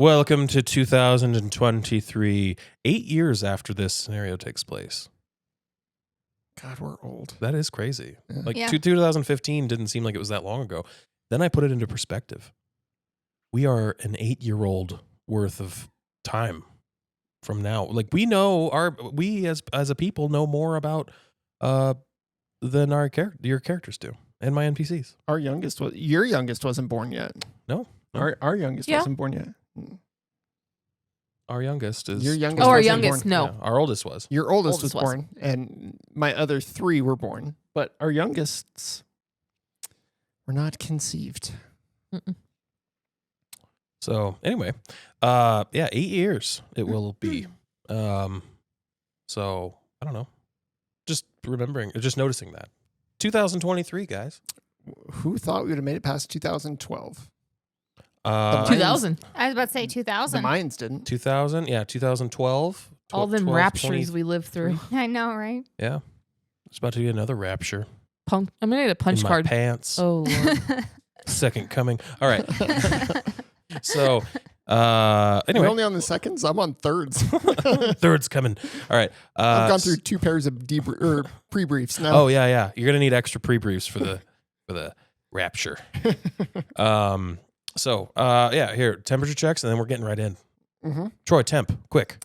Welcome to 2023, 8 years after this scenario takes place. God, we're old. That is crazy. Yeah. Like 2015 didn't seem like it was that long ago. Then I put it into perspective. We are an 8-year-old worth of time from now. Like we as a people know more about than your characters do and my NPCs. Your youngest wasn't born yet. No. Our youngest wasn't born yet. Our youngest is your youngest. Our youngest, born. no. Yeah, our oldest was. Your oldest was born, and my other 3 were born, but our youngest's were not conceived. Mm-mm. So anyway, 8 years it will be. So I don't know. Just noticing that. 2023, guys. Who thought we would have made it past 2012? 2000. I was about to say The 2000. mines didn't. 2000, yeah, 2012. All them 12, raptures 20, we lived through. I know, right? Yeah. It's about to be another rapture. I'm going to get a punch in card. My pants. Oh, Lord. Second coming. All right. So, We're anyway. only on the seconds. I'm on thirds. Third's coming. All right. I've gone through 2 pairs of pre-briefs now. Oh, yeah. You're going to need extra pre-briefs for the rapture. So, here, temperature checks, and then we're getting right in. Mm-hmm. Troy, temp, quick.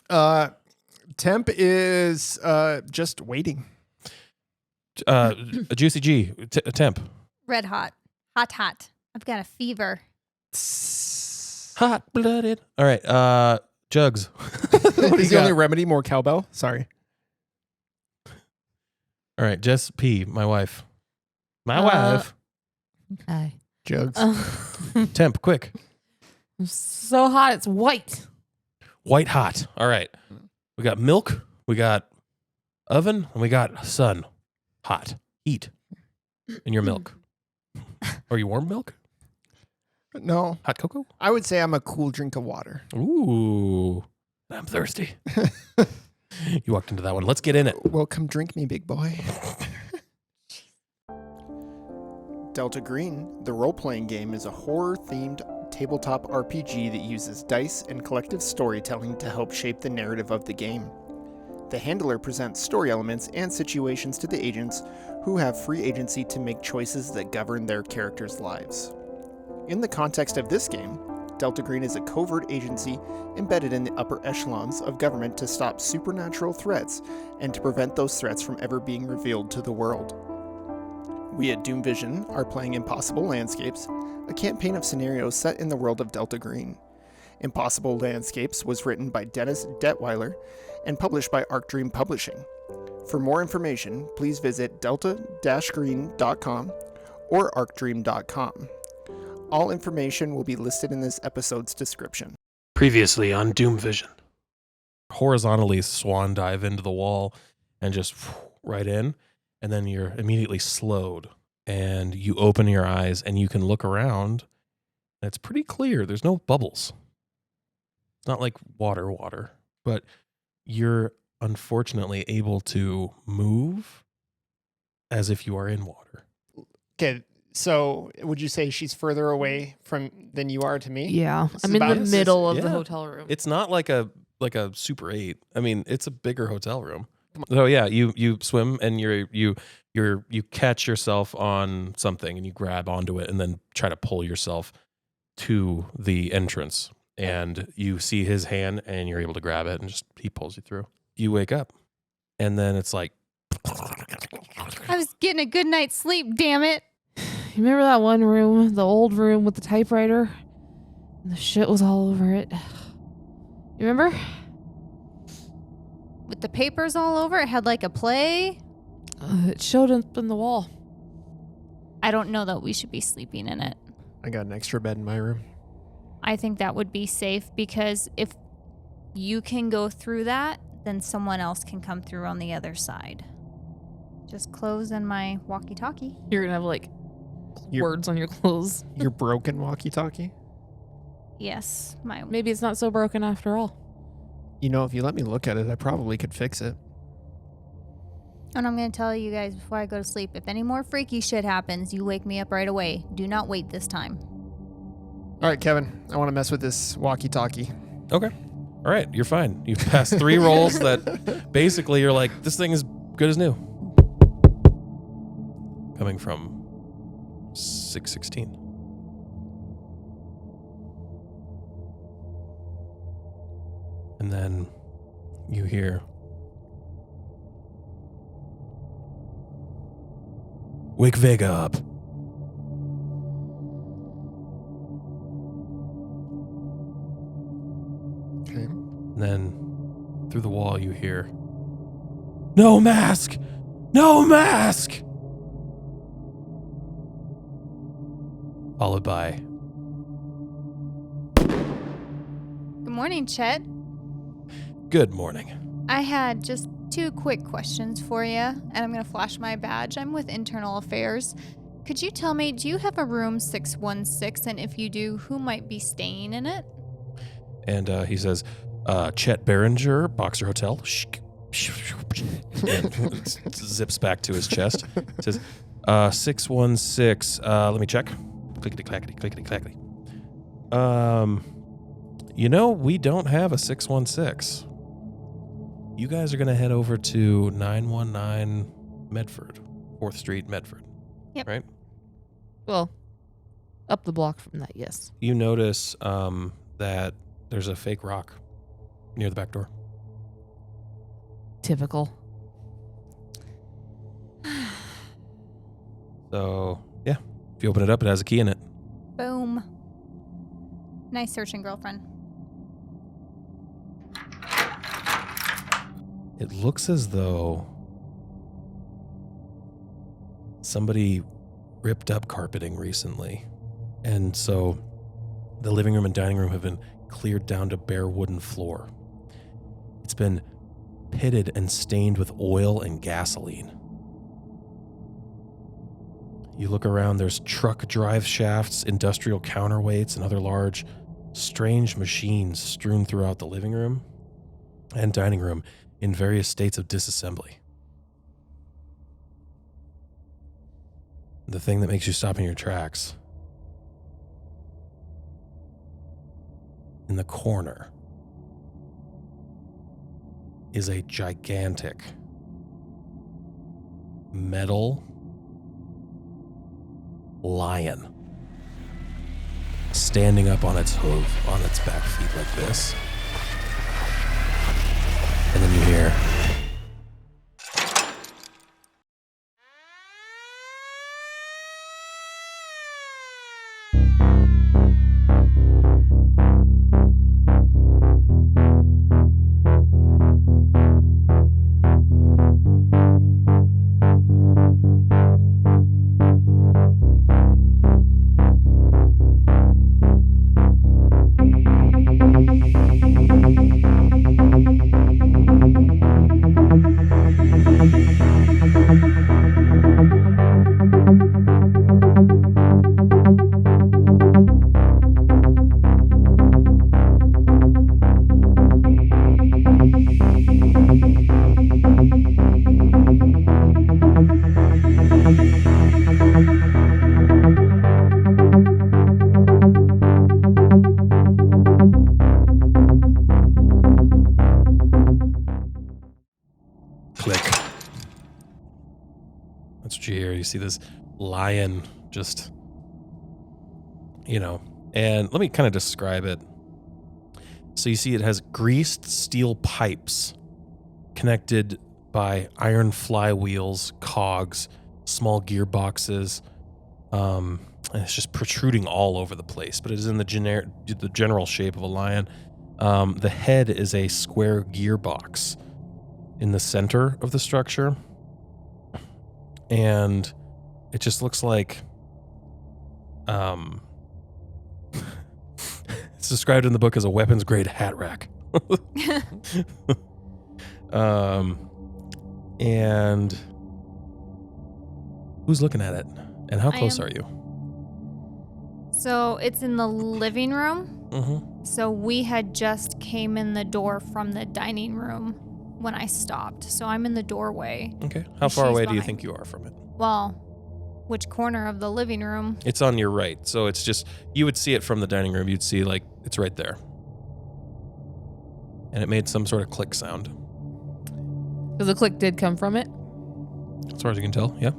Temp is just waiting. Juicy G, temp. Red hot. Hot. I've got a fever. Hot-blooded. All right, Jugs. Is the only remedy more cowbell? Sorry. All right, Jess P, my wife. My wife. Okay. Jugs. Temp, quick. So hot, it's white. White hot. All right. We got milk, we got oven, and we got sun. Hot. Heat. In your milk. Are you warm milk? No. Hot cocoa? I would say I'm a cool drink of water. Ooh. I'm thirsty. You walked into that one. Let's get in it. Well, come drink me, big boy. Delta Green, the role-playing game, is a horror-themed tabletop RPG that uses dice and collective storytelling to help shape the narrative of the game. The handler presents story elements and situations to the agents who have free agency to make choices that govern their characters' lives. In the context of this game, Delta Green is a covert agency embedded in the upper echelons of government to stop supernatural threats and to prevent those threats from ever being revealed to the world. We at Doom Vision are playing Impossible Landscapes, a campaign of scenarios set in the world of Delta Green. Impossible Landscapes was written by Dennis Detweiler and published by Arc Dream Publishing. For more information, please visit delta-green.com or arcdream.com. All information will be listed in this episode's description. Previously on Doom Vision. Horizontally swan dive into the wall and just right in. And then you're immediately slowed and you open your eyes and you can look around. And it's pretty clear. There's no bubbles. It's not like water, but you're unfortunately able to move as if you are in water. Okay, so would you say she's further away than you are to me? Yeah. This I'm is in the about- middle of the yeah. hotel room. It's not like a Super 8. I mean, it's a bigger hotel room. So yeah, you swim and you catch yourself on something and you grab onto it and then try to pull yourself to the entrance. And you see his hand and you're able to grab it and he pulls you through. You wake up and then it's like, I was getting a good night's sleep, damn it. You remember that one room, the old room with the typewriter? And the shit was all over it. You remember? With the papers all over, it had like a play. It showed up in the wall. I don't know that we should be sleeping in it. I got an extra bed in my room. I think that would be safe because if you can go through that, then someone else can come through on the other side. Just clothes and my walkie-talkie. You're going to have like words on your clothes. Your broken walkie-talkie? Yes, my. Maybe it's not so broken after all. You know, if you let me look at it, I probably could fix it. And I'm going to tell you guys before I go to sleep, if any more freaky shit happens, you wake me up right away. Do not wait this time. All right, Kevin, I want to mess with this walkie-talkie. Okay. All right, you're fine. You've passed 3 rolls that basically you're like, this thing is good as new. Coming from 616. And then you hear, wake Vega up. Okay. And then through the wall you hear, no mask! No mask! Followed by, Good morning, Chet. good morning. I had just 2 quick questions for you, and I'm going to flash my badge. I'm with Internal Affairs. Could you tell me, do you have a room 616? And if you do, who might be staying in it? And he says, Chet Behringer, Boxer Hotel. And zips back to his chest. Says, 616. Let me check. Clickety clackety, clickety clackety. We don't have a 616. You guys are going to head over to 919 Medford, 4th Street, Medford. Yep. Right? Well, up the block from that, yes. You notice that there's a fake rock near the back door. Typical. So, yeah. If you open it up, it has a key in it. Boom. Nice searching, girlfriend. It looks as though somebody ripped up carpeting recently. And so the living room and dining room have been cleared down to bare wooden floor. It's been pitted and stained with oil and gasoline. You look around, there's truck drive shafts, industrial counterweights, and other large, strange machines strewn throughout the living room and dining room in various states of disassembly. The thing that makes you stop in your tracks, in the corner, is a gigantic metal lion standing up on its back feet like this. And then you hear, click. That's what you hear. You see this lion just, and let me kind of describe it. So you see it has greased steel pipes connected by iron flywheels, cogs, small gearboxes, and it's just protruding all over the place, but it is in the general shape of a lion. The head is a square gearbox in the center of the structure, and it just looks like it's described in the book as a weapons grade hat rack. And who's looking at it, and how close are you? So it's in the living room. Mm-hmm. So we had just came in the door from the dining room when I stopped. So I'm in the doorway. Okay. How far She's away do you behind. think you are from it? Well, Which corner of the living room? It's on your right. So it's just, you would see it from the dining room. You'd see, like, it's right there. And it made some sort of click sound. Because the click did come from it. As far as you can tell, yeah.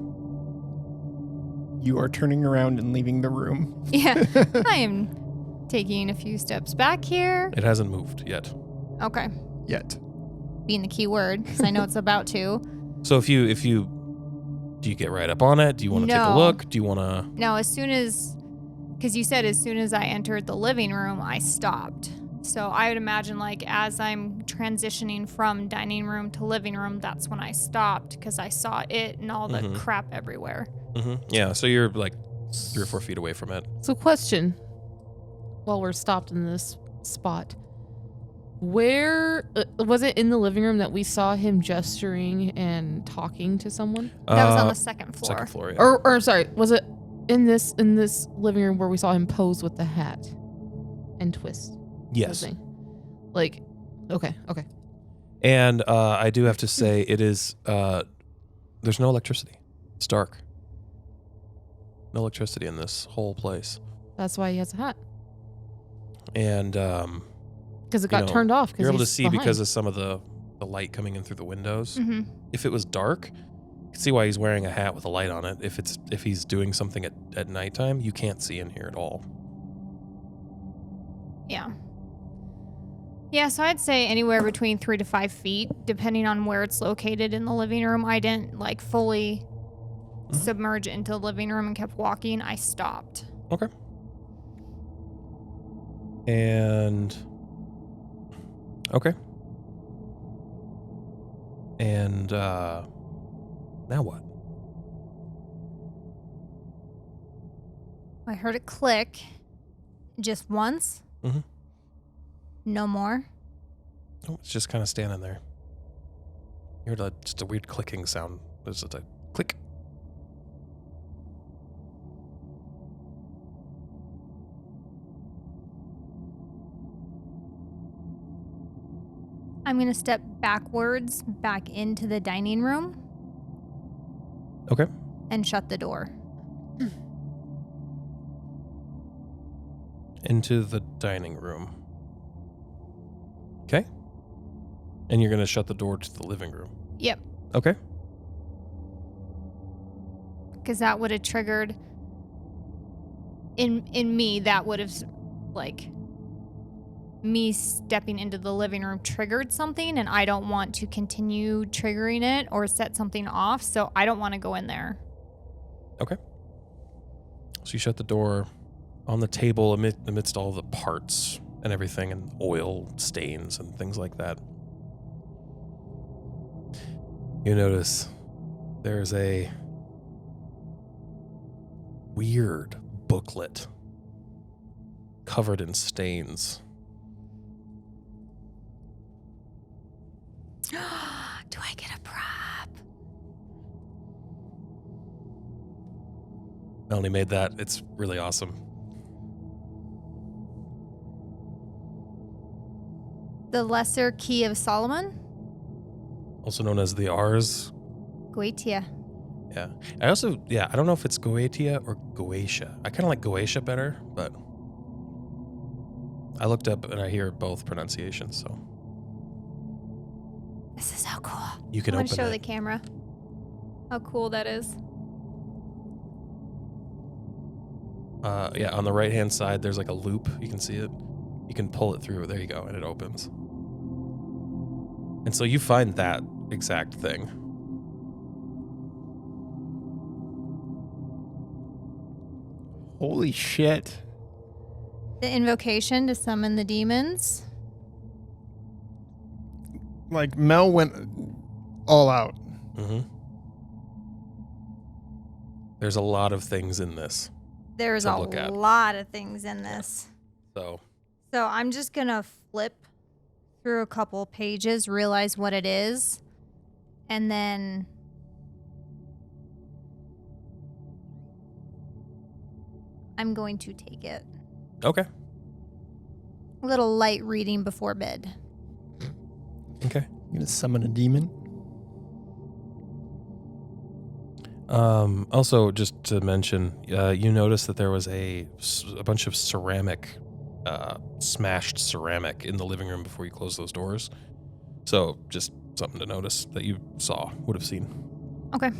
You are turning around and leaving the room. Yeah, I am taking a few steps back here. It hasn't moved yet. Okay. Yet. Being the key word, because I know it's about to. So if you, do you get right up on it? Do you want to take a No. look? Do you want to? No, as soon as, because you said as soon as I entered the living room, I stopped. So I would imagine, like, as I'm transitioning from dining room to living room, that's when I stopped because I saw it and all the crap everywhere. Yeah, so you're like 3 or 4 feet away from it. So question, while we're stopped in this spot, where was it in the living room that we saw him gesturing and talking to someone? That was on the second floor. Second floor, yeah. Or sorry, was it in this living room where we saw him pose with the hat and twist? Yes. Posing? Like, okay. And I do have to say, it is, there's no electricity. It's dark. No electricity in this whole place. That's why he has a hat. And Because it got turned off. You're able to see because of some of the light coming in through the windows. Mm-hmm. If it was dark, you can see why he's wearing a hat with a light on it. If he's doing something at nighttime, you can't see in here at all. Yeah. Yeah, so I'd say anywhere between 3 to 5 feet, depending on where it's located in the living room. I didn't, like, fully submerge into the living room and kept walking. I stopped. Okay. And okay. And now what? I heard it click just once. Mm-hmm. No more. Oh, it's just kind of standing there. You heard just a weird clicking sound. There's just a click. I'm going to step backwards back into the dining room. Okay. And shut the door. Into the dining room. Okay. And you're going to shut the door to the living room. Yep. Okay. Because that would have triggered in me, that would have, like, me stepping into the living room triggered something, and I don't want to continue triggering it or set something off, so I don't want to go in there. Okay. So you shut the door. On the table, amidst all the parts and everything, and oil stains and things like that, you notice there's a weird booklet covered in stains. Do I get a prop? Melanie made that. It's really awesome. The Lesser Key of Solomon? Also known as the Ars. Goetia. Yeah. I don't know if it's Goetia or Goetia. I kind of like Goetia better, but I looked up and I hear both pronunciations, so. This is so cool. You can I'm open gonna show it. the camera how cool that is. Yeah, on the right-hand side, there's like a loop. You can see it. You can pull it through. There you go, and it opens. And so you find that exact thing. Holy shit. The invocation to summon the demons. Like, Mel went all out. Mm-hmm. There's a lot of things in this. There's to a look at. lot of things in this. So So I'm just going to flip through a couple pages, realize what it is, and then I'm going to take it. okay. A little light reading before bed. Okay. You gonna summon a demon? Also, just to mention, you noticed that there was a bunch of ceramic, smashed ceramic in the living room before you closed those doors. So just something to notice that you would have seen. Okay.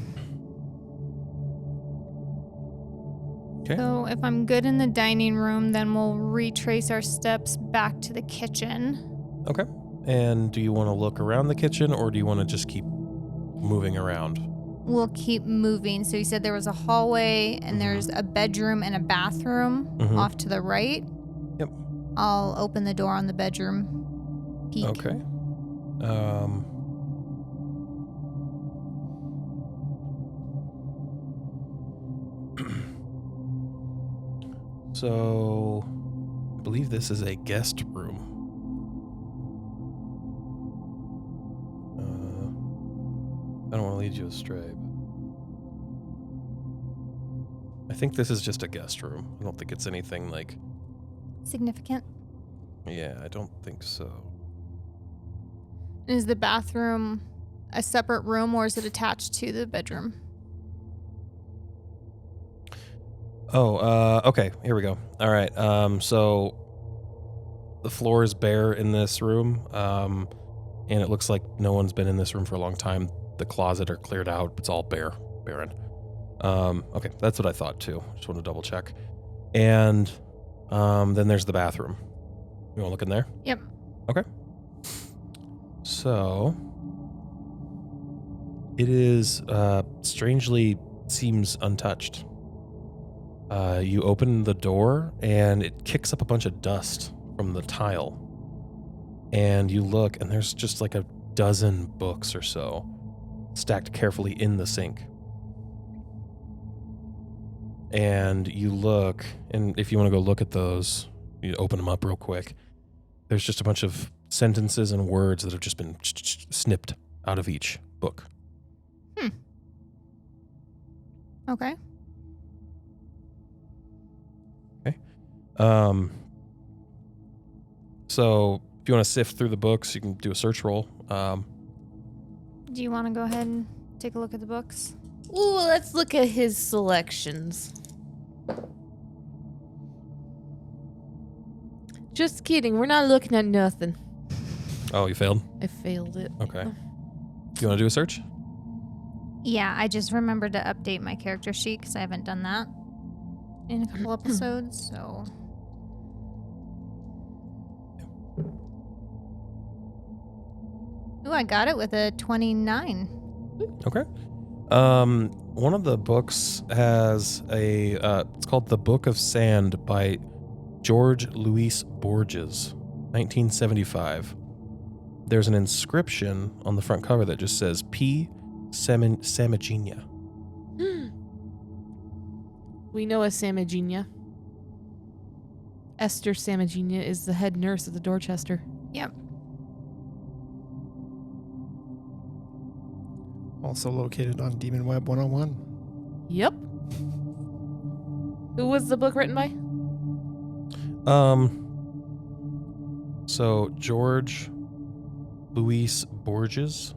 Okay. So if I'm good in the dining room, then we'll retrace our steps back to the kitchen. Okay. And do you want to look around the kitchen, or do you want to just keep moving around? We'll keep moving. So you said there was a hallway and there's a bedroom and a bathroom off to the right. Yep. I'll open the door on the bedroom. Peek. Okay. So, I believe this is a guest room. I don't want to lead you astray, but I think this is just a guest room. I don't think it's anything like... Significant. Yeah, I don't think so. Is the bathroom a separate room or is it attached to the bedroom? Oh, okay, here we go. All right, so the floor is bare in this room, and it looks like no one's been in this room for a long time. The closet are cleared out. It's all barren. Okay, that's what I thought too. Just want to double check. And then there's the bathroom. You want to look in there? Yep. Okay. So it is strangely seems untouched. You open the door and it kicks up a bunch of dust from the tile. And you look and there's just like a dozen books or so stacked carefully in the sink. And you look, and if you want to go look at those, you open them up real quick. There's just a bunch of sentences and words that have just been snipped out of each book. Okay. So if you want to sift through the books, you can do a search roll. Do you want to go ahead and take a look at the books? Ooh, let's look at his selections. Just kidding. We're not looking at nothing. Oh, you failed? I failed it. Okay. You want to do a search? Yeah, I just remembered to update my character sheet because I haven't done that in a couple episodes, so... Ooh, I got it with a 29. Okay. One of the books has a, it's called The Book of Sand by George Luis Borges, 1975. There's an inscription on the front cover that just says P. Samogenia. We know a Samogenia. Esther Samogenia is the head nurse at the Dorchester. Yep. Also located on Demon Web 101. Yep. Who was the book written by? So George Luis Borges,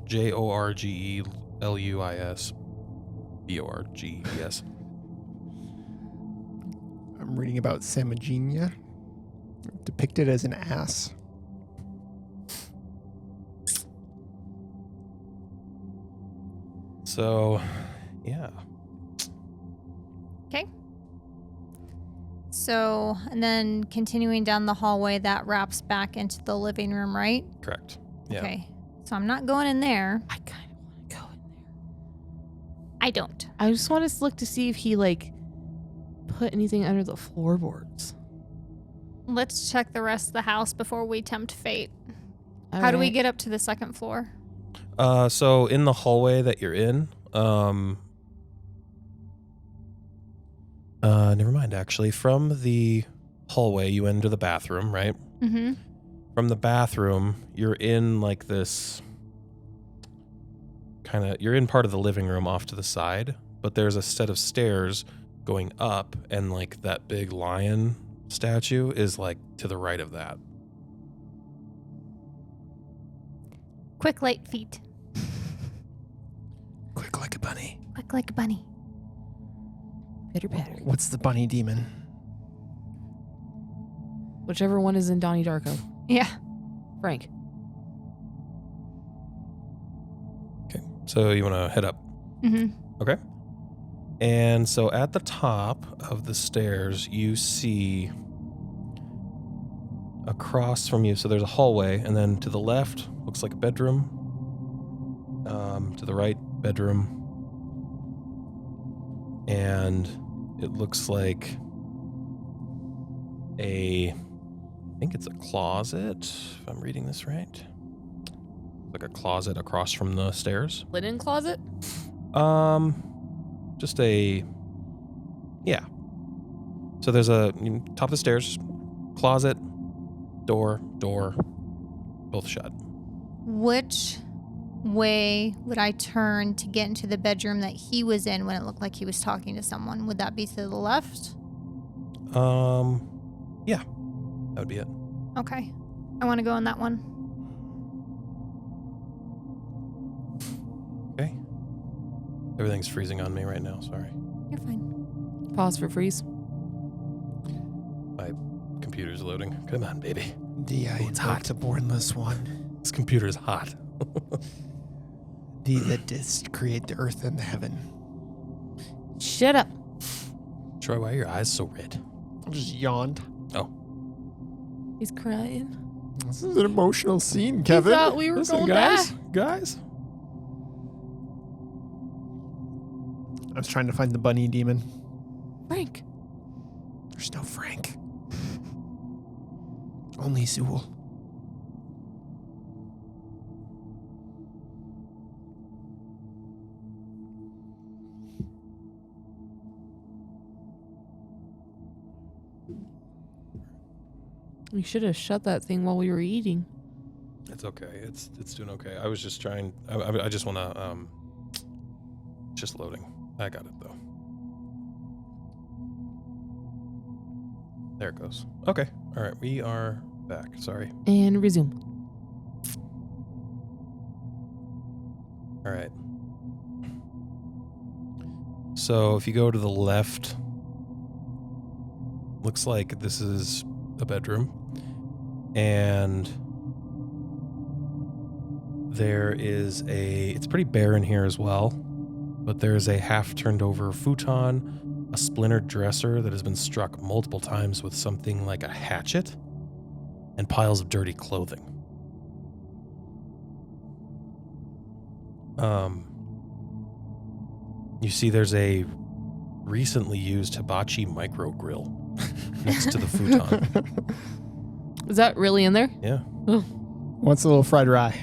Jorgeluis Borges. I'm reading about Samogenia, depicted as an ass. So, yeah. Okay. So, and then continuing down the hallway, that wraps back into the living room, right? Correct. Yeah. Okay. So I'm not going in there. I kind of want to go in there. I don't. I just want to look to see if he, like, put anything under the floorboards. Let's check the rest of the house before we tempt fate. All How do we right. get up to the second floor? So in the hallway that you're in, never mind, actually. From the hallway, you enter the bathroom, right? Mm-hmm. From the bathroom, you're in like this you're in part of the living room off to the side, but there's a set of stairs going up, and like that big lion statue is like to the right of that. Quick, light feet. Quick like a bunny. Click like a bunny. Pitter patter. What's the bunny demon? Whichever one is in Donnie Darko. Yeah. Frank. Okay. So you want to head up. Mm-hmm. Okay. And so at the top of the stairs, you see across from you, so there's a hallway, and then to the left looks like a bedroom. To the right, bedroom. And it looks like I think it's a closet, if I'm reading this right. Like a closet across from the stairs. Linen closet? Just yeah. So there's top of the stairs, closet, door, both shut. Which way would I turn to get into the bedroom that he was in when it looked like he was talking to someone? Would that be to the left? Yeah, that would be it. Okay. I want to go in that one. Okay. Everything's freezing on me right now, sorry. You're fine. Pause for freeze. My computer's loading. Come on, baby. It's hot to born this one. This computer is hot. That did create the earth and the heaven. Shut up. Troy, why are your eyes so red? I just yawned. Oh. He's crying. This is an emotional scene, He Kevin. thought we were Listen, going guys. to die. Guys. I was trying to find the bunny demon. Frank. There's no Frank. Only Zool. We should have shut that thing while we were eating. It's okay. It's doing okay. I was just trying. I just want to. Just loading. I got it though. There it goes. Okay. All right. We are back. Sorry. And resume. All right. So if you go to the left, looks like this is a bedroom. And there is it's pretty bare in here as well, but there's a half turned over futon, a splintered dresser that has been struck multiple times with something like a hatchet, and piles of dirty clothing. You see there's a recently used hibachi micro grill next to the futon. Is that really in there? Yeah. What's a little fried rye?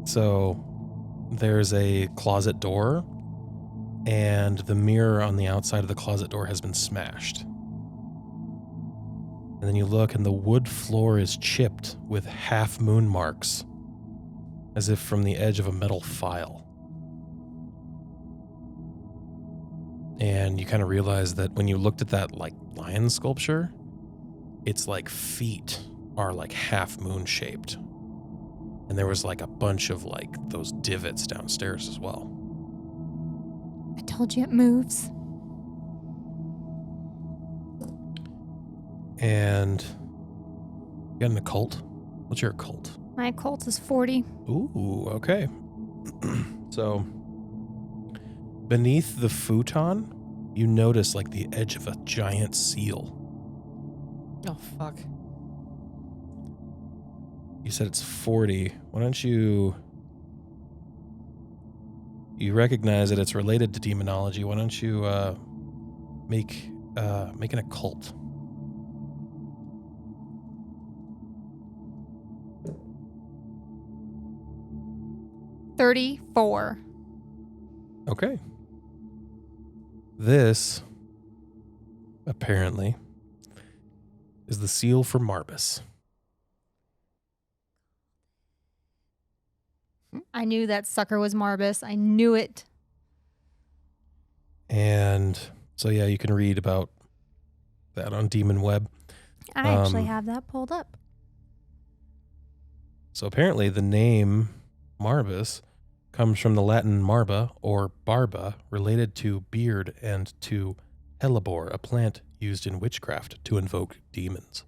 So there's a closet door, and the mirror on the outside of the closet door has been smashed. And then you look, and the wood floor is chipped with half moon marks, as if from the edge of a metal file. And you kind of realize that when you looked at that like lion sculpture, its like feet are like half moon shaped. And there was like a bunch of like those divots downstairs as well. I told you it moves. And you got an occult? What's your occult? My occult is 40. Ooh, okay. So beneath the futon, you notice like the edge of a giant seal. Oh, fuck. You said it's 40. Why don't you recognize that it's related to demonology. Why don't you make an occult? $34. Okay. This apparently is the seal for Barbas. I knew that sucker was Barbas. I knew it. And so, yeah, you can read about that on Demon Web. I actually have that pulled up. So apparently the name Marbas comes from the Latin marba or barba, related to beard, and to hellebore, a plant used in witchcraft to invoke demons.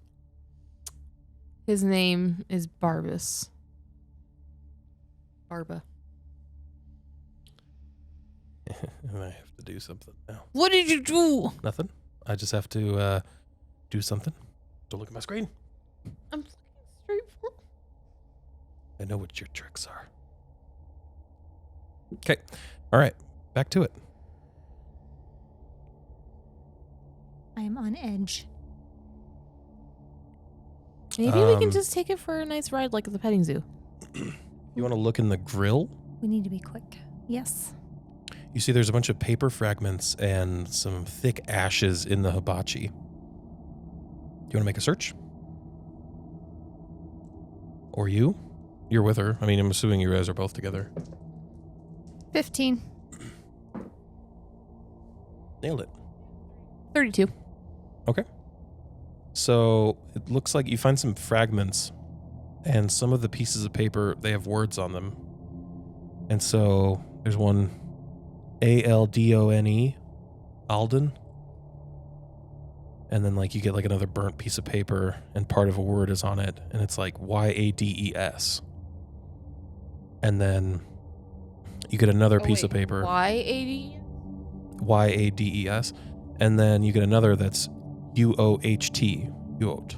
His name is Barbas. Barba. And I have to do something now. What did you do? Nothing. I just have to do something. Don't look at my screen. I'm looking straight for. I know what your tricks are. Okay. All right. Back to it. I'm on edge. Maybe we can just take it for a nice ride like at the petting zoo. You want to look in the grill? We need to be quick. Yes. You see there's a bunch of paper fragments and some thick ashes in the hibachi. Do you want to make a search? Or you? You're with her. I mean, I'm assuming you guys are both together. 15. Nailed it. 32. Okay. So it looks like you find some fragments, and some of the pieces of paper, they have words on them. And so there's one Aldone, Alden. And then like you get like another burnt piece of paper and part of a word is on it, and it's like Yades. And then you get another piece of paper. Y80? Yades. And then you get another that's UOHT. Uot.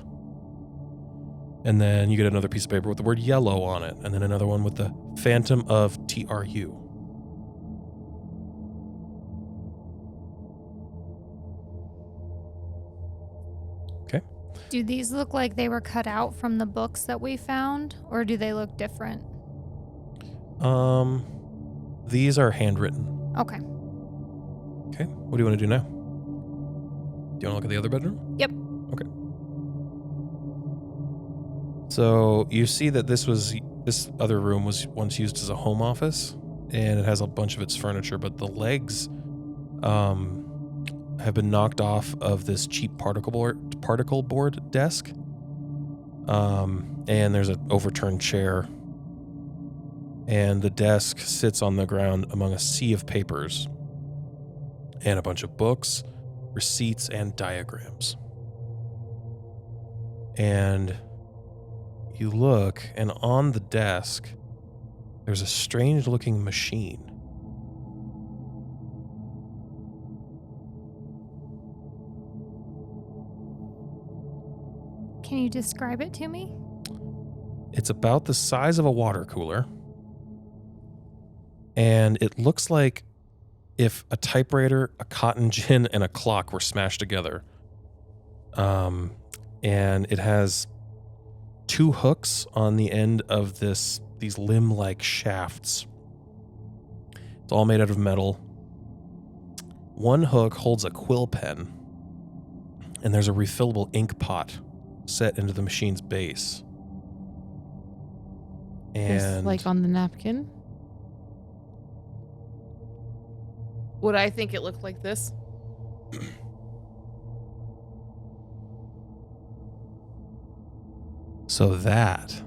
And then you get another piece of paper with the word yellow on it. And then another one with the Phantom of TRU. Okay. Do these look like they were cut out from the books that we found, or do they look different? These are handwritten. Okay. Okay. What do you want to do now? Do you want to look at the other bedroom? Yep. Okay. So you see that this other room was once used as a home office, and it has a bunch of its furniture, but the legs have been knocked off of this cheap particle board desk. And there's an overturned chair. And the desk sits on the ground among a sea of papers and a bunch of books, receipts, and diagrams. And you look, and on the desk, there's a strange-looking machine. Can you describe it to me? It's about the size of a water cooler. And it looks like if a typewriter, a cotton gin, and a clock were smashed together. And it has two hooks on the end of these limb-like shafts. It's all made out of metal. One hook holds a quill pen, and there's a refillable ink pot set into the machine's base. And Just like on the napkin. Would I think it looked like this? So that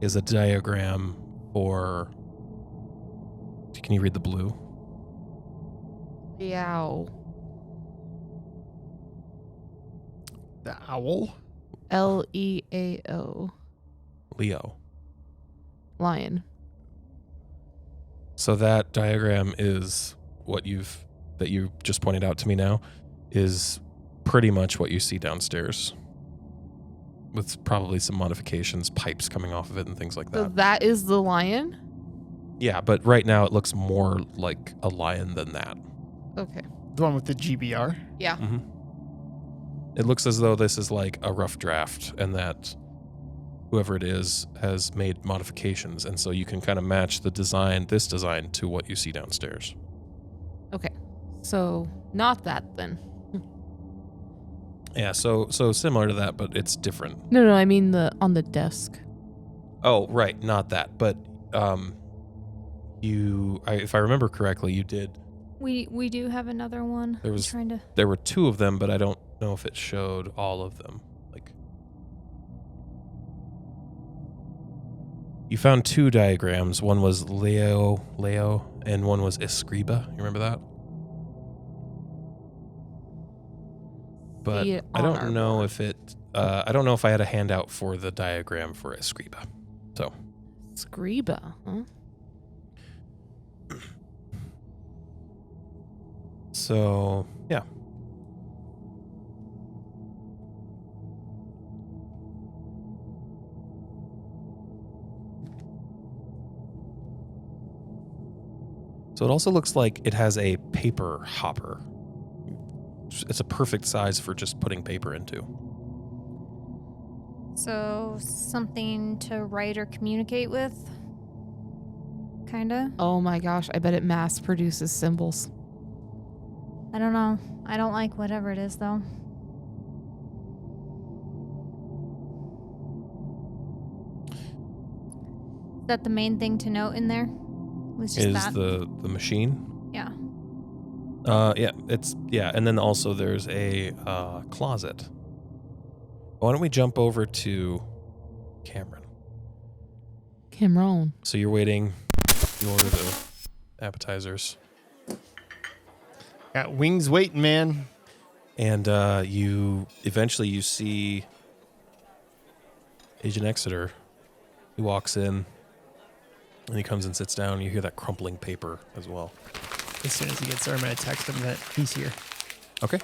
is a diagram for... Can you read the blue? Yow. The owl? Leao. Leo. Lion. So that diagram is what you just pointed out to me now, is pretty much what you see downstairs, with probably some modifications, pipes coming off of it and things like So that. that is the lion? Yeah, but right now it looks more like a lion than that. Okay. The one with the GBR? Yeah. Mm-hmm. It looks as though this is like a rough draft, and that whoever it is has made modifications, and so you can kind of match this design to what you see downstairs. Okay. So not that then. Yeah, so similar to that, but it's different. No, I mean on the desk. Oh, right, not that. But if I remember correctly, you did. We do have another one. There were two of them, but I don't know if it showed all of them. Like, You found 2 diagrams. One was Leo, and one was Escriba. You remember that? But See it I on our don't know board. if it. I don't know if I had a handout for the diagram for Escriba. So Scriba, huh? So yeah. So it also looks like it has a paper hopper. It's a perfect size for just putting paper into. So something to write or communicate with? Kinda? Oh my gosh, I bet it mass produces symbols. I don't know. I don't like whatever it is, though. Is that the main thing to note in there? Was just Is that? the machine? Yeah. Yeah, and then also there's a closet. Why don't we jump over to Cameron? Cameron. So you're waiting. You order the appetizers, Got wings waiting, man. and you eventually see Agent Exeter. He walks in, and he comes and sits down. You hear that crumpling paper as well. As soon as he gets there, I'm going to text him that he's here. Okay.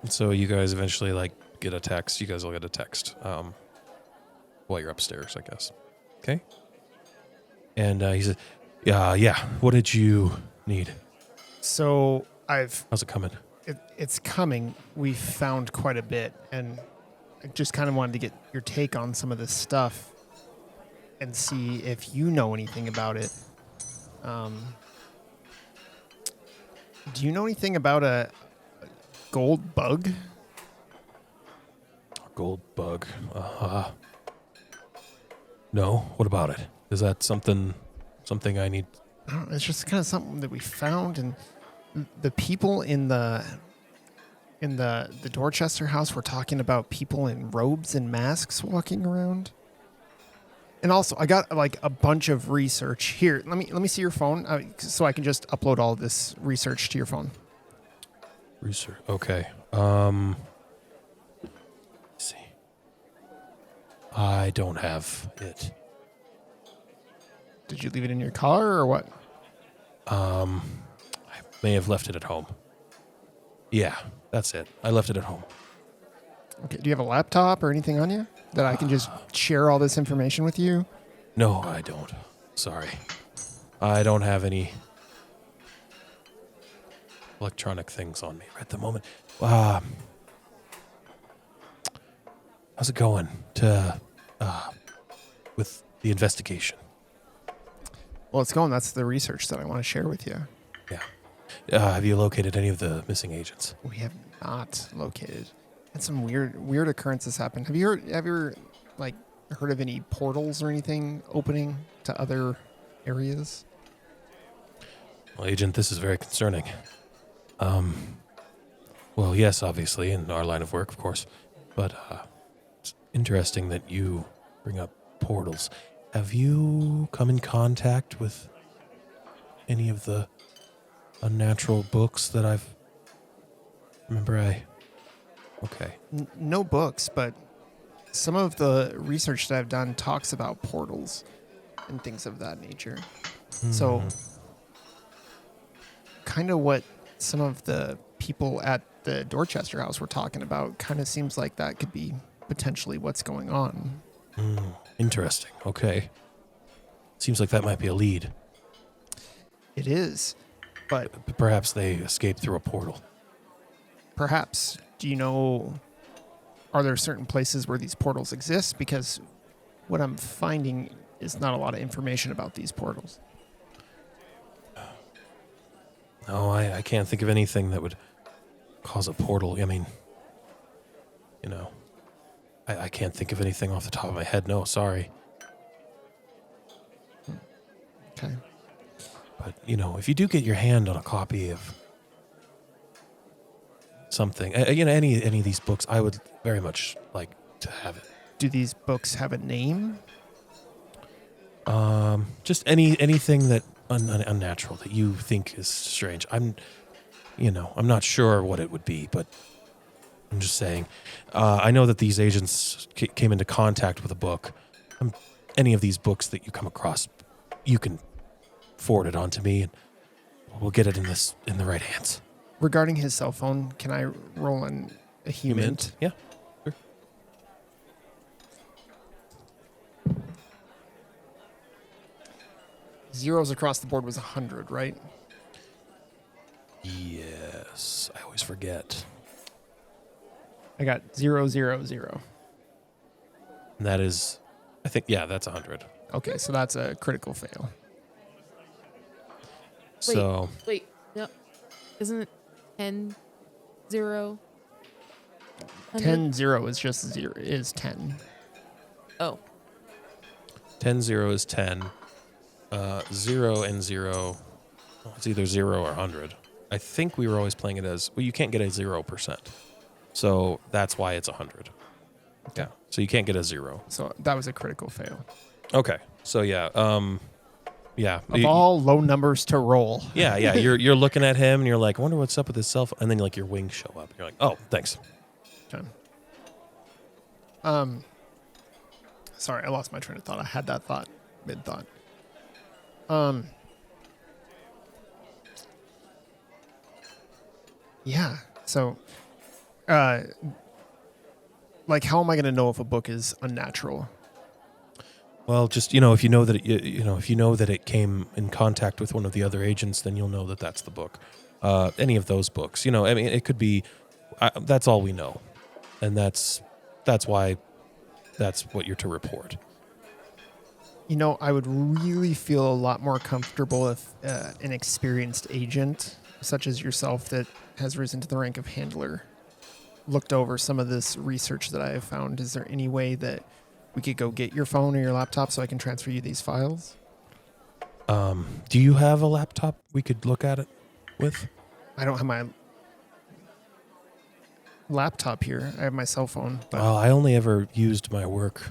And so you guys eventually get a text. You guys will get a text while you're upstairs, I guess. Okay. And he said, yeah. What did you need? So How's it coming? it's coming. We found quite a bit, and I just kind of wanted to get your take on some of this stuff and see if you know anything about it. Do you know anything about a gold bug? Gold bug. No. What about it? Is that something I need? I don't know, it's just kind of something that we found, and the people in the Dorchester house were talking about people in robes and masks walking around. And also, I got a bunch of research here. Let me see your phone, so I can just upload all this research to your phone. Research. Okay. Let's see. I don't have it. Did you leave it in your car or what? I may have left it at home. Yeah, that's it. I left it at home. Okay. Do you have a laptop or anything on you that I can just share all this information with you? No, I don't. Sorry. I don't have any electronic things on me at the moment. How's it going with the investigation? Well, it's going. That's the research that I want to share with you. Yeah. Have you located any of the missing agents? We have not located. And some weird occurrences happen. Have you heard of any portals or anything opening to other areas? Well, Agent, this is very concerning. Well, yes, obviously, in our line of work, of course. But it's interesting that you bring up portals. Have you come in contact with any of the unnatural books that Okay. No books, but some of the research that I've done talks about portals and things of that nature. So, kind of what some of the people at the Dorchester house were talking about kind of seems like that could be potentially what's going on. Interesting. Okay. Seems like that might be a lead. It is, but Perhaps they escaped through a portal. perhaps, do you know, are there certain places where these portals exist? Because what I'm finding is not a lot of information about these portals. No, I can't think of anything that would cause a portal. I mean, I can't think of anything off the top of my head. No, sorry. Okay. But, if you do get your hand on a copy of something, any of these books, I would very much like to have it. Do these books have a name? Just anything that unnatural that you think is strange. I'm not sure what it would be, but I'm just saying. I know that these agents came into contact with a book. Any of these books that you come across, you can forward it on to me, and we'll get it in the right hands. Regarding his cell phone, can I roll on a human? Yeah. Sure. Zeros across the board was 100, right? Yes. I always forget. I got 0, 0, 0. And that is, I think, yeah, that's 100. Okay, so that's a critical fail. So Wait, no. Isn't it 10, 0? 10, 0 is just 0, is 10. Oh. 10, 0 is 10. 0 and 0, well, it's either 0 or 100. I think we were always playing it as, well, you can't get a 0%. So that's why it's 100. Yeah. So you can't get a 0. So that was a critical fail. Okay. So yeah. Yeah. Of all low numbers to roll. Yeah. You're looking at him and you're like, I wonder what's up with his cell phone. And then like your wings show up. You're like, oh, thanks. Okay. Sorry, I lost my train of thought. I had that thought mid-thought. Yeah. So, like, how am I going to know if a book is unnatural? Well, just, if you know that if you know that it came in contact with one of the other agents, then you'll know that that's the book. Any of those books, I mean, it could be, that's all we know. And that's why that's what you're to report. I would really feel a lot more comfortable if an experienced agent, such as yourself, that has risen to the rank of handler, looked over some of this research that I have found. Is there any way that we could go get your phone or your laptop so I can transfer you these files? Do you have a laptop we could look at it with? I don't have my laptop here. I have my cell phone. But Well, I only ever used my work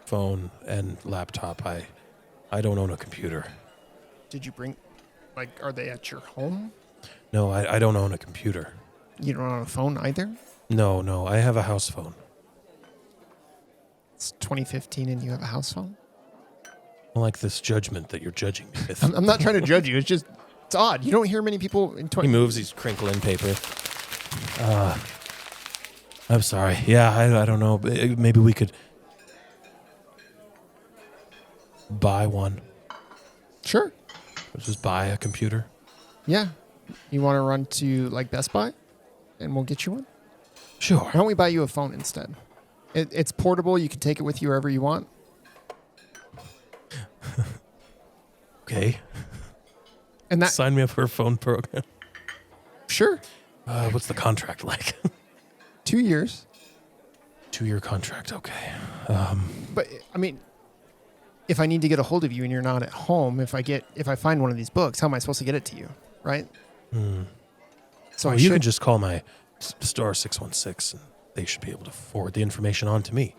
phone and laptop. I don't own a computer. did you bring, are they at your home? No, I don't own a computer. You don't own a phone either? No, I have a house phone. It's 2015 and you have a house phone? I like this judgment that you're judging me with. I'm not trying to judge you. It's odd. You don't hear many people in He moves, he's crinkling paper. I'm sorry. Yeah, I don't know. Maybe we could buy one. Sure. Just buy a computer. Yeah. You want to run to Best Buy and we'll get you one? Sure. Why don't we buy you a phone instead? It's portable. You can take it with you wherever you want. Okay. And that, Sign me up for a phone program. sure. What's the contract like? 2 years. 2-year contract. Okay. But I mean, if I need to get a hold of you and you're not at home, if I find one of these books, how am I supposed to get it to you? Right? So you can just call my star 616 and they should be able to forward the information on to me.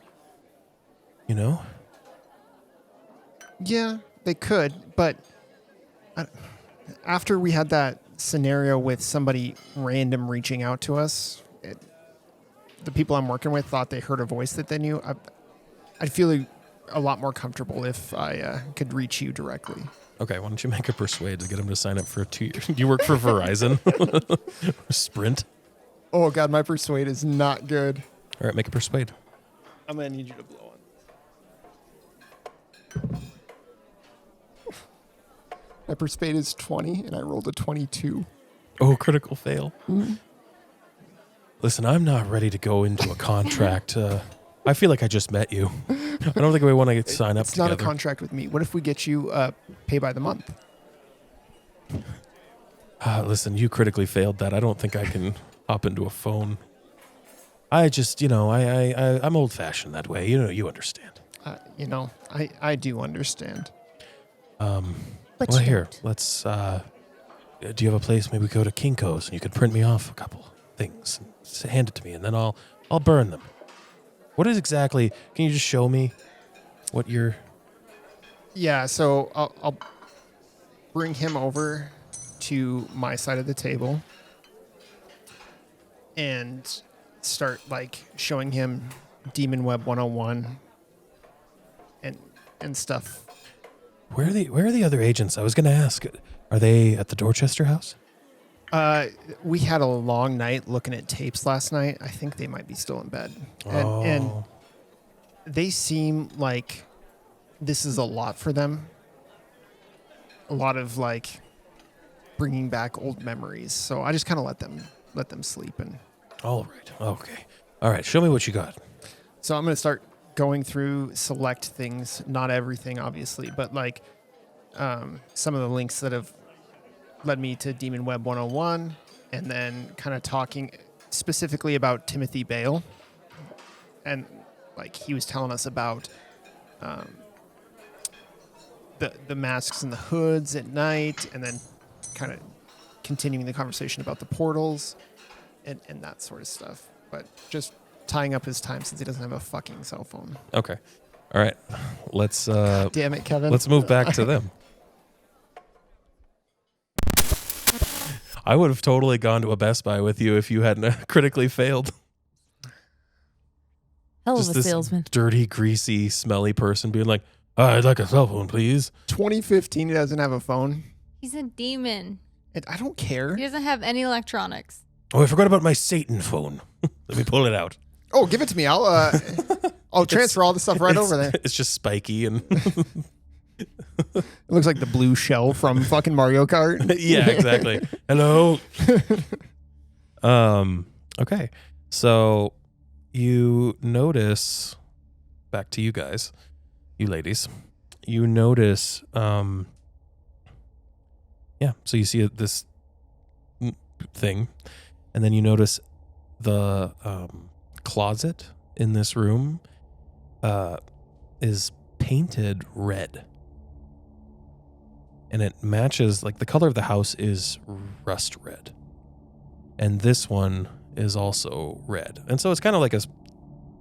Yeah, they could, but after we had that scenario with somebody random reaching out to us, the people I'm working with thought they heard a voice that they knew. I'd feel a lot more comfortable if I could reach you directly. Okay, why don't you make a persuade to get him to sign up for a 2-year? Do you work for Verizon? Sprint? Oh, God, my persuade is not good. All right, make a persuade. I'm going to need you to blow on. My persuade is 20, and I rolled a 22. Oh, critical fail. Mm-hmm. Listen, I'm not ready to go into a contract. I feel like I just met you. I don't think we want to sign up It's together. not a contract with me. What if we get you pay by the month? Listen, you critically failed that. I don't think I can hop into a phone. I just, I'm old-fashioned that way. You understand. I do understand. But Well, you here, don't. let's, do you have a place maybe we go to Kinko's and you could print me off a couple things and hand it to me and then I'll burn them. What is exactly, can you just show me what you're Yeah, so I'll bring him over to my side of the table and start like showing him Demon Web 101 and stuff. Where are the other agents? I was going to ask. Are they at the Dorchester house? We had a long night looking at tapes last night. I think they might be still in bed. And they seem like this is a lot for them. A lot of like bringing back old memories. So I just kind of let them sleep. And all right. Okay. All right. Show me what you got. so I'm going to start going through select things, not everything obviously, but like some of the links that have led me to Demon Web 101, and then kind of talking specifically about Timothy Bale. And like he was telling us about the masks and the hoods at night, and then kind of continuing the conversation about the portals and that sort of stuff. But just tying up his time since he doesn't have a fucking cell phone. Okay. All right. Let's Damn it, Kevin. let's move back to them. I would have totally gone to a Best Buy with you if you hadn't critically failed. Hell Just of a this salesman. dirty, greasy, smelly person being like, I'd like a cell phone, please. 2015, he doesn't have a phone. He's a demon. I don't care. He doesn't have any electronics. Oh, I forgot about my Satan phone. Let me pull it out. Oh, give it to me. I'll transfer all the stuff right over there. It's just spiky and It looks like the blue shell from fucking Mario Kart. yeah, exactly. Hello. Okay. So you notice, back to you guys, you ladies, you notice, so you see this thing, and then you notice the closet in this room is painted red. And it matches, like the color of the house is rust red. And this one is also red. And so it's kind of like a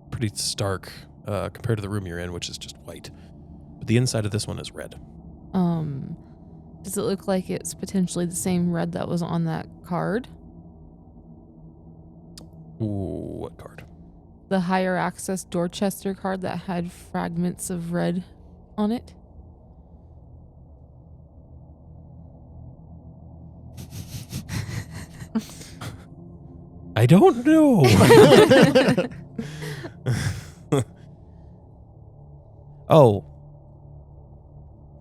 pretty stark compared to the room you're in, which is just white. But the inside of this one is red. Does it look like it's potentially the same red that was on that card? Ooh, what card? The higher access Dorchester card that had fragments of red on it? I don't know. Oh.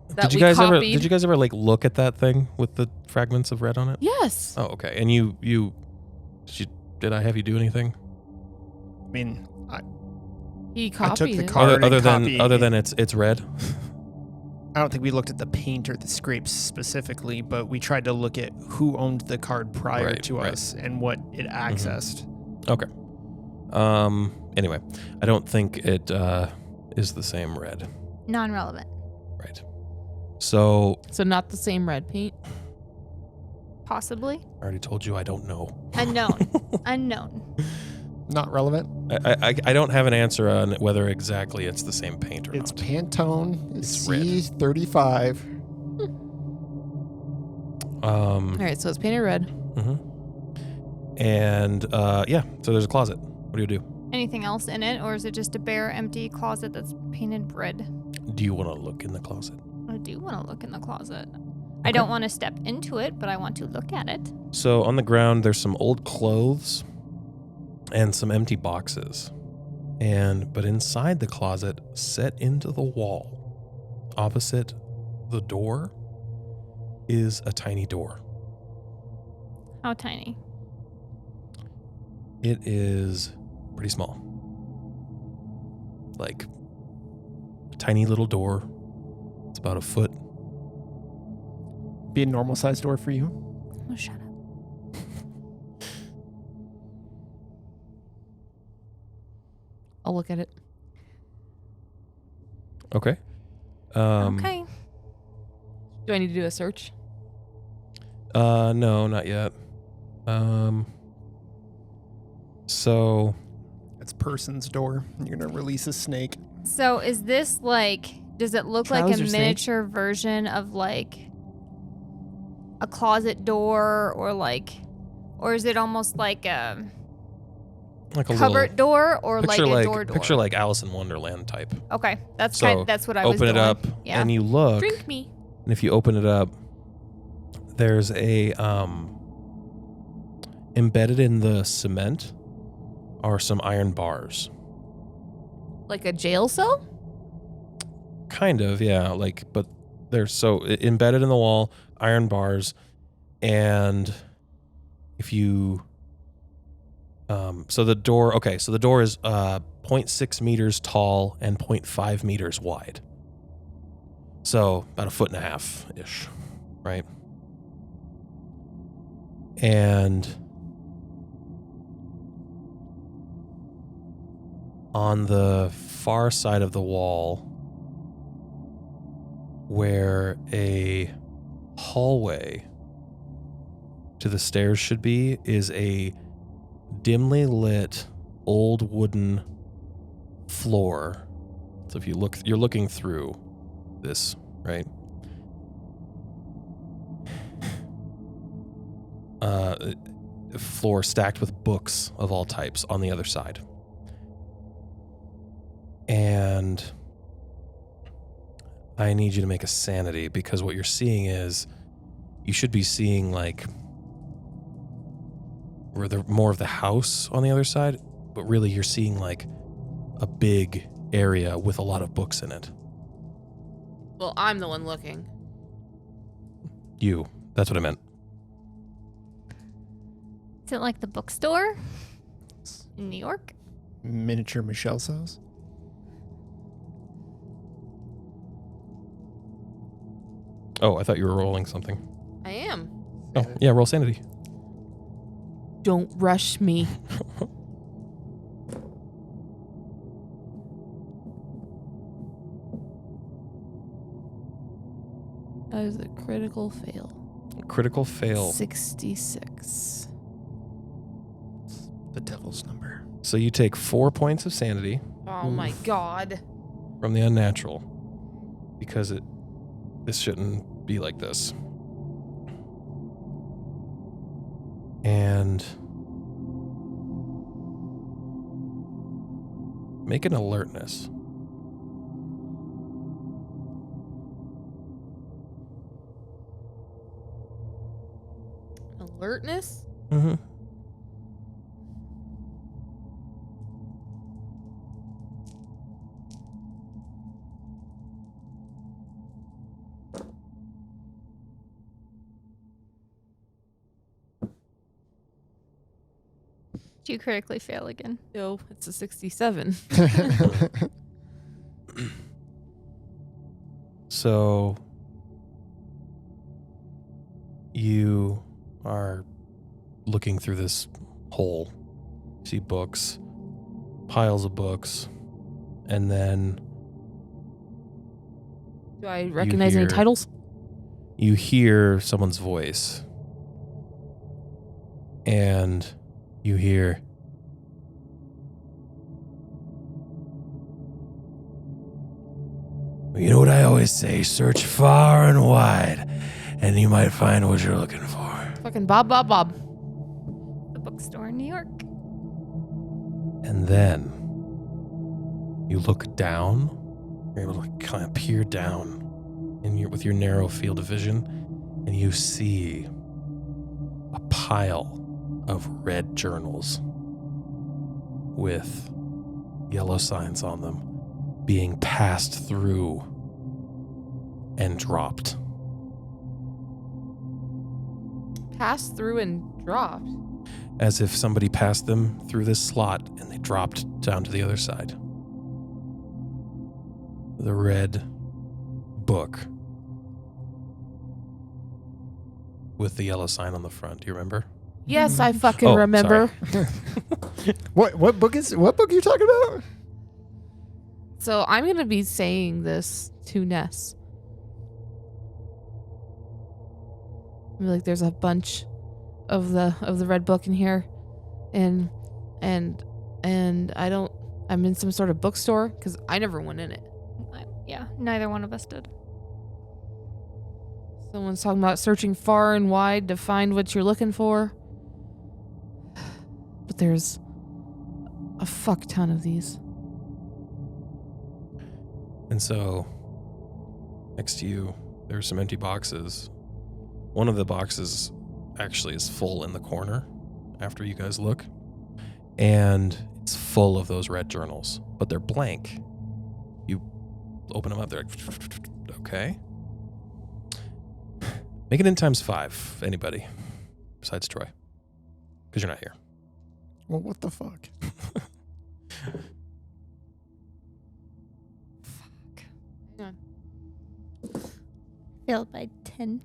That Did you guys ever like look at that thing with the fragments of red on it? Yes. Oh, okay. And did I have you do anything? I mean, He I copied took the it. card. Other than it's red. I don't think we looked at the paint or the scrapes specifically, but we tried to look at who owned the card prior to us and what it accessed. Okay. Anyway, I don't think it is the same red. Non-relevant. Right. So So not the same red paint? Possibly. I already told you I don't know. Unknown. Unknown. Not relevant. I don't have an answer on whether exactly it's the same paint or It's not. Pantone It's red. C35. All right, so it's painted red. And so there's a closet. What do you do? Anything else in it, or is it just a bare, empty closet that's painted red? Do you want to look in the closet? I do want to look in the closet. I don't want to step into it, but I want to look at it. So on the ground, there's some old clothes and some empty boxes. But inside the closet, set into the wall, opposite the door, is a tiny door. How tiny? It is pretty small. Like a tiny little door. It's about a foot. Be a normal sized door for you. Oh, shut up. I'll look at it. Okay. Okay. Do I need to do a search? No, not yet. So It's person's door. You're gonna release a snake. So is this like Does it look like a Trouser snake. miniature version of like a closet door or is it almost like a Like a cupboard little door or like picture a like door? picture like Alice in Wonderland type. Okay, that's So, that's what I was Open it going. up Yeah. and you look, Drink me. and if you open it up, there's a embedded in the cement are some iron bars. Like a jail cell? Kind of, yeah. Like, but they're so embedded in the wall, iron bars, and if you, so the door is 0.6 meters tall and 0.5 meters wide. So about 1.5 feet ish, right? And on the far side of the wall, where a hallway to the stairs should be, is a dimly lit old wooden floor. So if you look, you're looking through this, right? Floor stacked with books of all types on the other side. And I need you to make a sanity, because what you're seeing is, you should be seeing like more of the house on the other side, but really you're seeing like a big area with a lot of books in it. Well, I'm the one looking. That's what I meant. Is it like the bookstore in New York? Miniature Michelle's house. Oh, I thought you were rolling something. I am. Oh, yeah, roll sanity. Don't rush me. That is a critical fail. Critical fail. 66. The devil's number. So you take 4 points of sanity Oh my god. from the unnatural, because this shouldn't be like this. And make an alertness. Alertness? Mm-hmm. Do you critically fail again? No, it's a 67. So you are looking through this hole. You see books, piles of books, and then Do I recognize any hear- titles? you hear someone's voice. And you hear, you know what I always say, search far and wide, and you might find what you're looking for. Fucking Bob. The bookstore in New York. And then you look down, you're able to kind of peer down with your narrow field of vision, and you see a pile of red journals with yellow signs on them being passed through and dropped. Passed through and dropped. As if somebody passed them through this slot and they dropped down to the other side. The red book with the yellow sign on the front. Do you remember? Yes, I fucking Oh, remember. What book are you talking about? So I'm gonna be saying this to Ness. I'm like, there's a bunch of the red book in here, and I'm in some sort of bookstore because I never went in it. Yeah, neither one of us did. Someone's talking about searching far and wide to find what you're looking for. But there's a fuck ton of these. And so, next to you, there's some empty boxes. One of the boxes actually is full in the corner after you guys look. And it's full of those red journals, but they're blank. You open them up, they're like, okay. Make it in *5, anybody, besides Troy, because you're not here. Well, what the fuck? Hang on. Failed by 10.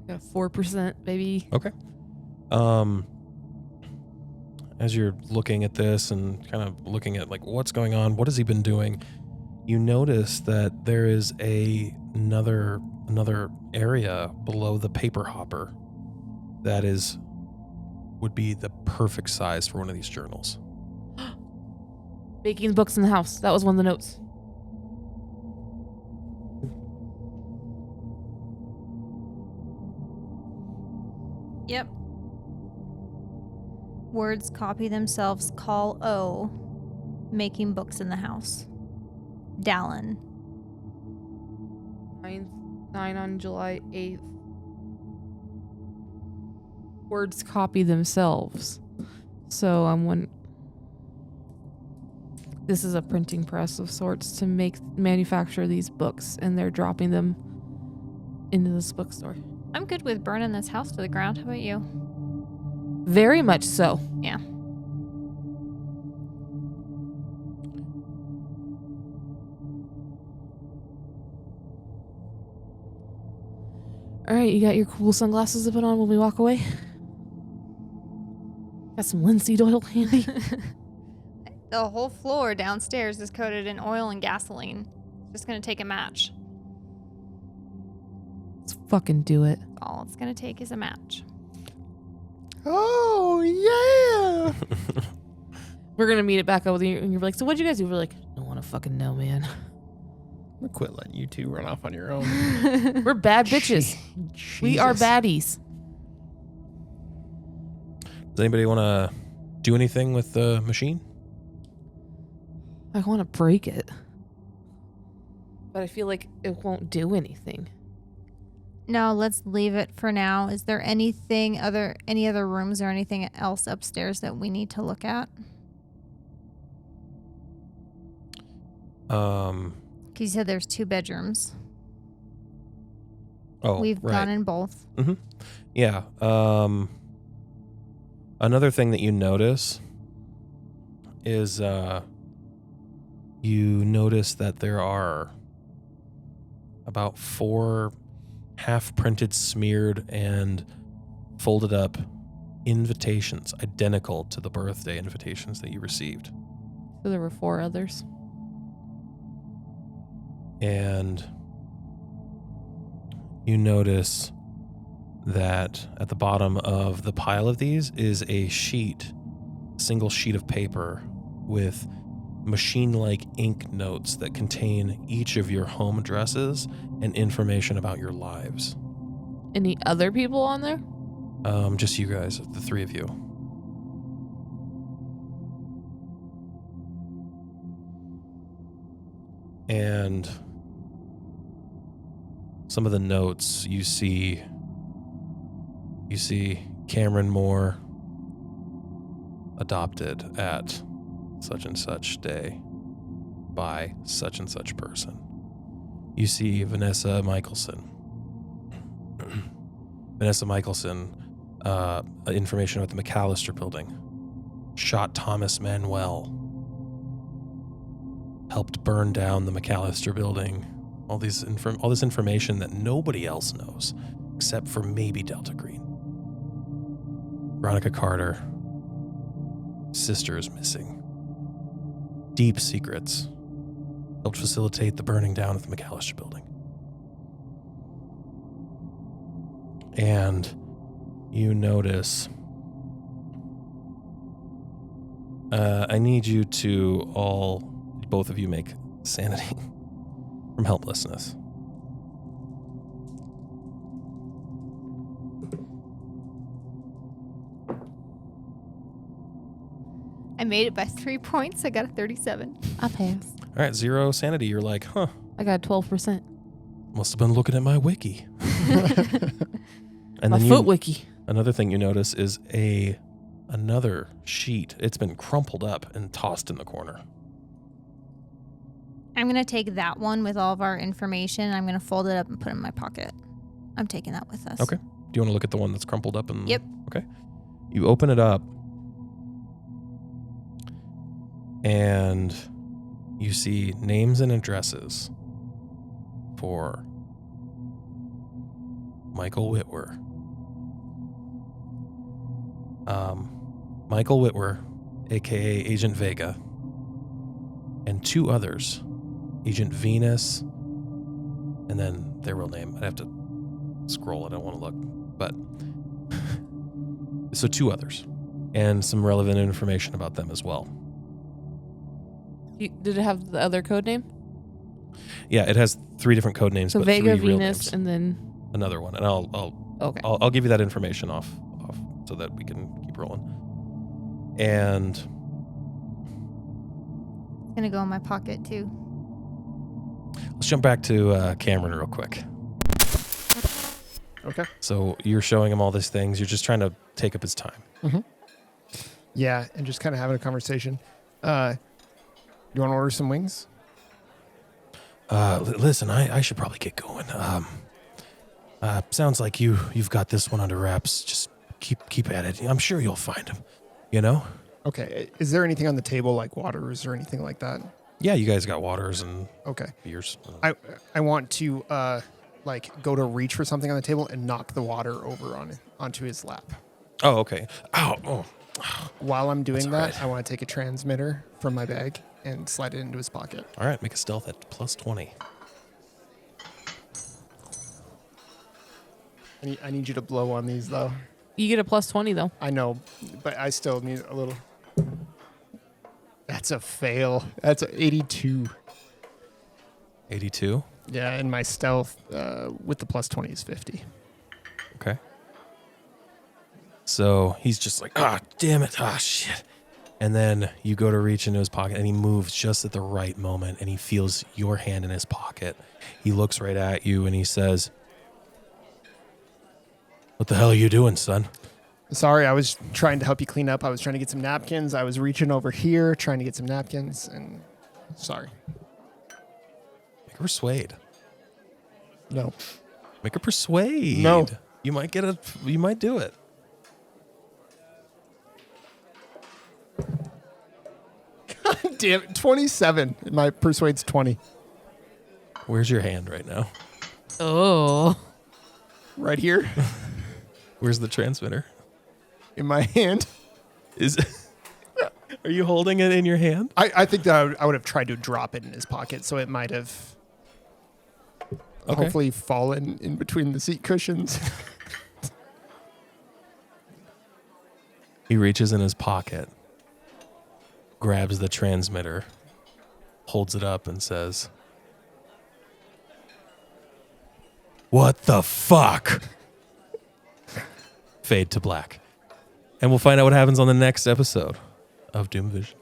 Got 4%, baby. Okay. As you're looking at this and kind of looking at like what's going on, what has he been doing, you notice that there is another area below the paper hopper that would be the perfect size for one of these journals. Making books in the house. That was one of the notes. Yep. Words copy themselves. Call O. Making books in the house. Dallin. 9 on July 8th. Words copy themselves. So this is a printing press of sorts to manufacture these books, and they're dropping them into this bookstore. I'm good with burning this house to the ground. How about you? Very much so. Yeah. All right, you got your cool sunglasses to put on when we walk away? Got some linseed oil handy? The whole floor downstairs is coated in oil and gasoline. Just gonna take a match. Let's fucking do it. All it's gonna take is a match. Oh, yeah. We're gonna meet it back up with you, and you're like, so what'd you guys do? We're like, I don't want to fucking know, man. I'm gonna quit letting you two run off on your own. We're bad bitches. We are Jesus. baddies. Does anybody want to do anything with the machine? I want to break it, but I feel like it won't do anything. No, let's leave it for now. Is there any other rooms or anything else upstairs that we need to look at? Because you said there's 2 bedrooms. Oh, We've right. gone in both. Mm-hmm. Yeah. Another thing that you notice is you notice that there are about 4 half-printed, smeared, and folded up invitations identical to the birthday invitations that you received. So there were 4 others. And you notice that at the bottom of the pile of these is a single sheet of paper with machine-like ink notes that contain each of your home addresses and information about your lives. Any other people on there? Just you guys, the 3 of you. And some of the notes you see Cameron Moore adopted at such and such day by such and such person. You see Vanessa Michelson. Information about the McAllister building. Shot Thomas Manuel. Helped burn down the McAllister building. All this information that nobody else knows, except for maybe Delta Green. Veronica Carter. Sister is missing. Deep secrets. Helped facilitate the burning down of the McAllister building. And you notice... I need you to both of you make sanity from helplessness. I made it by 3 points. I got a 37. I pass. All right, 0 sanity. You're like, huh, I got 12%. must have been looking at my wiki. And My then foot wiki. another thing you notice is another sheet. It's been crumpled up and tossed in the corner. I'm going to take that one with all of our information. I'm going to fold it up and put it in my pocket. I'm taking that with us. Okay. Do you want to look at the one that's crumpled up? Yep. Okay. You open it up, and you see names and addresses for Michael Whitwer. Michael Whitwer, a.k.a. Agent Vega, and 2 others, Agent Venus, and then their real name. I'd have to scroll. I don't want to look. But so 2 others, and some relevant information about them as well. Did it have the other code name? Yeah, it has 3 different code names, So but Vega, 3 real Venus, names. and then... Another one, and Okay. I'll give you that information off so that we can keep rolling. And It's going to go in my pocket, too. let's jump back to Cameron real quick. Okay. So you're showing him all these things. You're just trying to take up his time. Yeah, and just kind of having a conversation. You want to order some wings? Listen, I should probably get going. Sounds like you've got this one under wraps. Just keep at it. I'm sure you'll find him. You know? Okay. Is there anything on the table like waters or anything like that? Yeah, you guys got waters and Okay. beers. I want to go to reach for something on the table and knock the water over onto his lap. Oh, okay. Ow. Oh. While I'm doing That's all that, right. I want to take a transmitter from my bag and slide it into his pocket. All right, make a stealth at +20. I need you to blow on these though. You get a +20, though. I know, but I still need a little. That's a fail. That's a 82. 82. Yeah, and my stealth with the +20 is 50. Okay. So he's just like, damn it. Shit. And then you go to reach into his pocket and he moves just at the right moment and he feels your hand in his pocket. He looks right at you and he says, "What the hell are you doing, son?" Sorry, I was trying to help you clean up. I was trying to get some napkins. I was reaching over here trying to get some napkins, and sorry. Make a persuade. No. Make a persuade. No. You might do it. Damn it, 27. My persuade's 20. Where's your hand right now? Oh. Right here Where's the transmitter? in my hand. Are you holding it in your hand? I think that I would have tried to drop it in his pocket, so it might have hopefully fallen in between the seat cushions. He reaches in his pocket, grabs the transmitter, holds it up and says, "What the fuck?" Fade to black. And we'll find out what happens on the next episode of Doom Vision.